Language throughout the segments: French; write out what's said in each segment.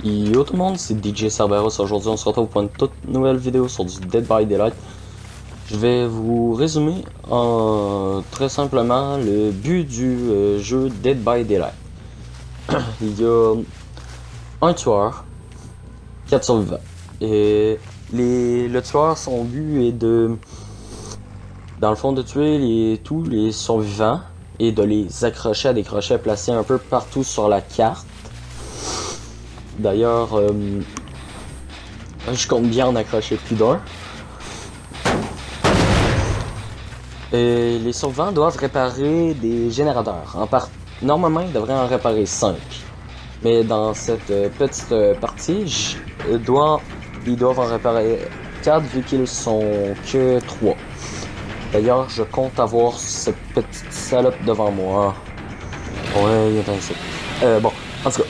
Yo tout le monde, c'est DJ Cerberus. Aujourd'hui, on se retrouve pour une toute nouvelle vidéo sur du Dead by Daylight. Je vais vous résumer très simplement le but du jeu Dead by Daylight. Il y a un tueur, 4 survivants. Et le tueur, son but est dans le fond, de tuer tous les survivants et de les accrocher à des crochets placés un peu partout sur la carte. D'ailleurs, je compte bien en accrocher plus d'un. Les survivants doivent réparer des générateurs. Normalement, ils devraient en réparer 5. Mais dans cette petite partie, ils doivent en réparer 4 vu qu'ils sont que 3. D'ailleurs, je compte avoir cette petite salope devant moi. Ouais, il est ainsi. Bon, en tout cas.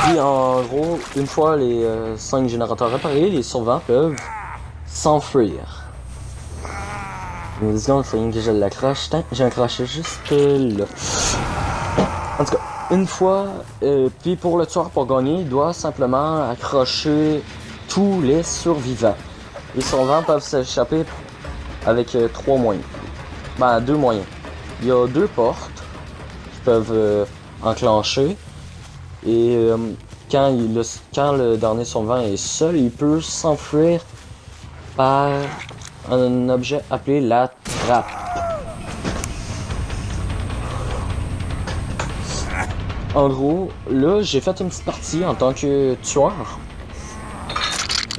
Puis en gros, une fois les 5 générateurs réparés, les survivants peuvent s'enfuir. Une seconde, il faut rien que je l'accroche. J'ai accroché juste là. En tout cas, une fois, puis pour le tueur pour gagner, il doit simplement accrocher tous les survivants. Les survivants peuvent s'échapper avec 3 moyens. Ben, 2 moyens. Il y a 2 portes qui peuvent enclencher. Et quand le dernier survivant est seul, il peut s'enfuir par un objet appelé la trappe. En gros, là, j'ai fait une petite partie en tant que tueur.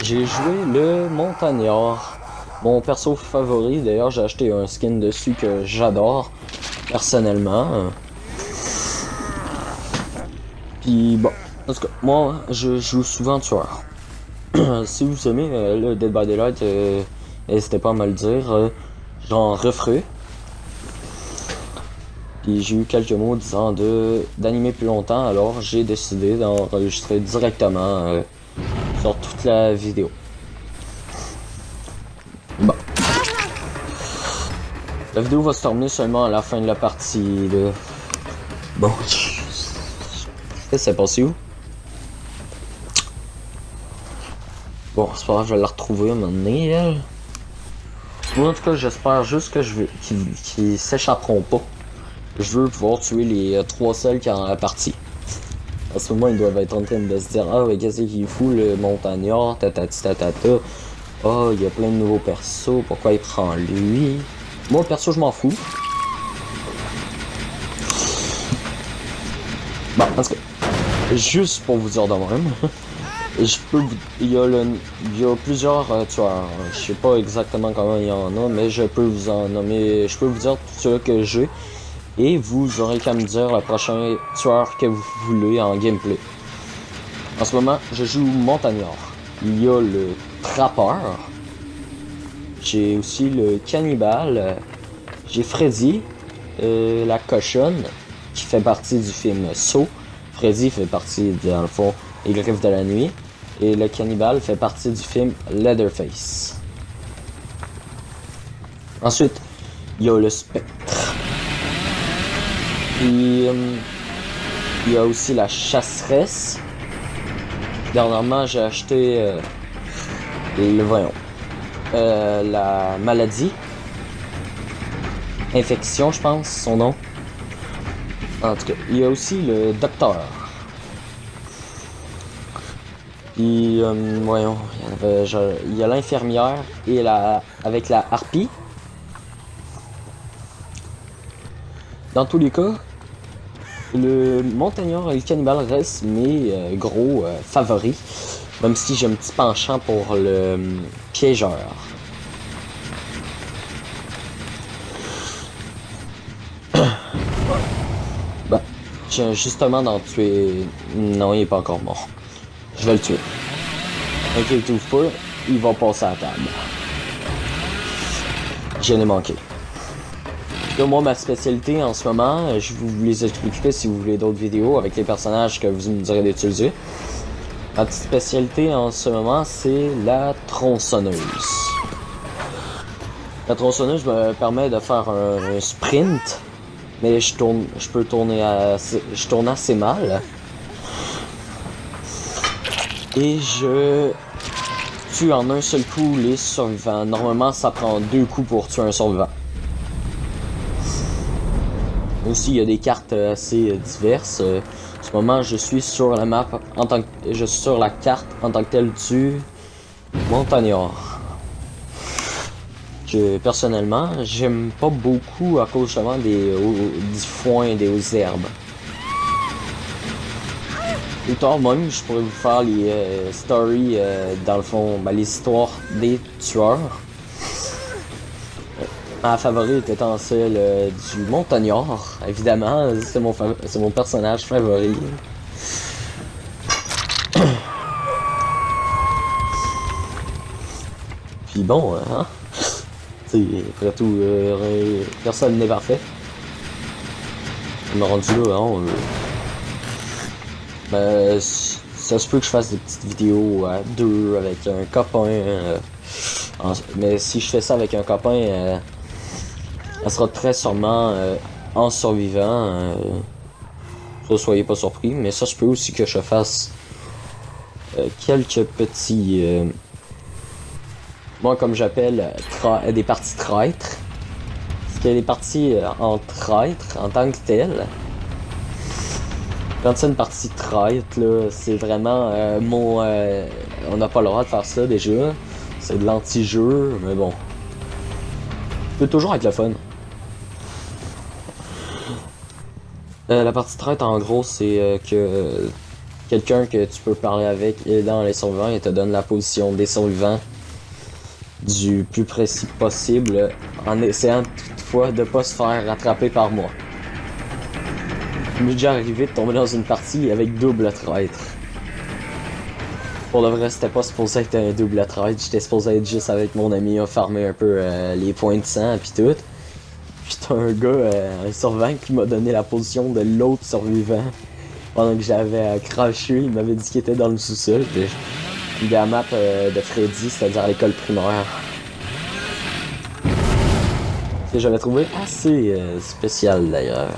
J'ai joué le Montagnard, mon perso favori. D'ailleurs, j'ai acheté un skin dessus que j'adore personnellement. Puis bon, en tout cas, moi, je joue souvent tueur. Si vous aimez le Dead by Daylight, n'hésitez pas à me le dire. J'en referai. Puis j'ai eu quelques mots disant d'animer plus longtemps, alors j'ai décidé d'enregistrer directement sur toute la vidéo. Bon. La vidéo va se terminer seulement à la fin de la partie. Là. Bon. C'est passé où? Bon, c'est pas grave, je vais la retrouver à un moment donné, elle. Moi, en tout cas, j'espère juste que qu'ils s'échapperont pas. Je veux pouvoir tuer les 3 seuls qui sont dans la partie. À ce moment, ils doivent être en train de se dire: ah, mais qu'est-ce qu'il fout, le montagnard, tatati tatata. Ah, il y a plein de nouveaux persos, pourquoi il prend lui? Moi, perso, je m'en fous. Bon, en tout cas, juste pour vous dire de même. Il y a plusieurs tueurs. Je sais pas exactement comment il y en a, mais je peux vous en nommer. Je peux vous dire tout ce que j'ai. Et vous aurez qu'à me dire le prochain tueur que vous voulez en gameplay. En ce moment, je joue Montagnard. Il y a le trappeur. J'ai aussi le cannibale. J'ai Freddy. La cochonne, qui fait partie du film Saw. Freddy fait partie, dans le fond, Les Griffes de la Nuit. Et le cannibale fait partie du film Leatherface. Ensuite, il y a le spectre. Puis, il y a aussi la chasseresse. Dernièrement, j'ai acheté la maladie. Infection, je pense, son nom. En tout cas, il y a aussi le docteur. Puis, voyons, il y a l'infirmière et avec la harpie. Dans tous les cas, le montagnard et le cannibale restent mes gros favoris. Même si j'ai un petit penchant pour le piégeur. Bah, je viens justement d'en tuer. Non, il est pas encore mort. Je vais le tuer. Inquiétez-vous pas, il va passer à la table. Je l'ai manqué. Là, moi, ma spécialité en ce moment, je vais vous les expliquer si vous voulez d'autres vidéos avec les personnages que vous me direz d'utiliser. Ma petite spécialité en ce moment, c'est la tronçonneuse. La tronçonneuse me permet de faire un sprint, mais je tourne assez mal. Et je tue en un seul coup les survivants. Normalement, ça prend 2 coups pour tuer un survivant. Aussi, il y a des cartes assez diverses. En ce moment, je suis sur la map en tant que je suis sur la carte en tant que telle du Montagnard. Que personnellement, j'aime pas beaucoup à cause justement du foin et des hautes herbes. Plus tard même, je pourrais vous faire les stories, dans le fond, les histoires des tueurs. Ma favorite étant celle du Montagnard, évidemment, c'est mon personnage favori. Puis bon, hein, après tout, personne n'est parfait. On m'a rendu là, hein, ça se peut que je fasse des petites vidéos à deux avec un copain. Mais si je fais ça avec un copain, ça sera très sûrement en survivant. Ça, soyez pas surpris. Mais ça se peut aussi que je fasse quelques petits... moi, comme j'appelle, des parties traîtres. Parce qu'il y a des parties en traître en tant que telles. Quand c'est une partie traître, là, c'est vraiment on n'a pas le droit de faire ça déjà. C'est de l'anti-jeu, mais bon. Peut toujours être le fun. La partie traître, en gros, c'est que quelqu'un que tu peux parler avec est dans les survivants et te donne la position des survivants du plus précis possible, en essayant toutefois de pas se faire rattraper par moi. Il m'est déjà arrivé de tomber dans une partie avec double traître. Pour le vrai, c'était pas supposé être un double traître, j'étais supposé être juste avec mon ami à farmer un peu les points de sang pis tout. Pis t'as un gars, un survivant qui m'a donné la position de l'autre survivant. Pendant que j'avais craché, il m'avait dit qu'il était dans le sous-sol. De la map de Freddy, c'est-à-dire à l'école primaire. Que j'avais trouvé assez spécial d'ailleurs.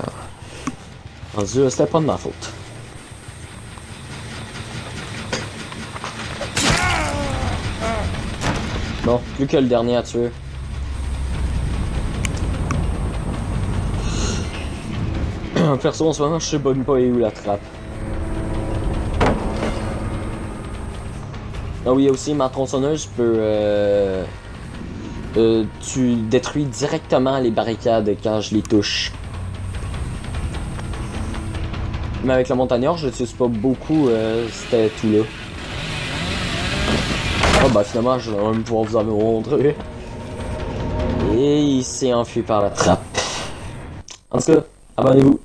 Rendu, c'était pas de ma faute. Bon, plus que le dernier à tuer. Perso, en ce moment, je sais même pas où la trappe. Ah oui, il y a aussi ma tronçonneuse peut... tu détruis directement les barricades quand je les touche. Mais avec le montagnard, je l'utilise pas beaucoup, c'était tout là. Ah bah finalement, je vais même pouvoir vous en montrer. Et il s'est enfui par la trappe. En tout cas, abonnez-vous.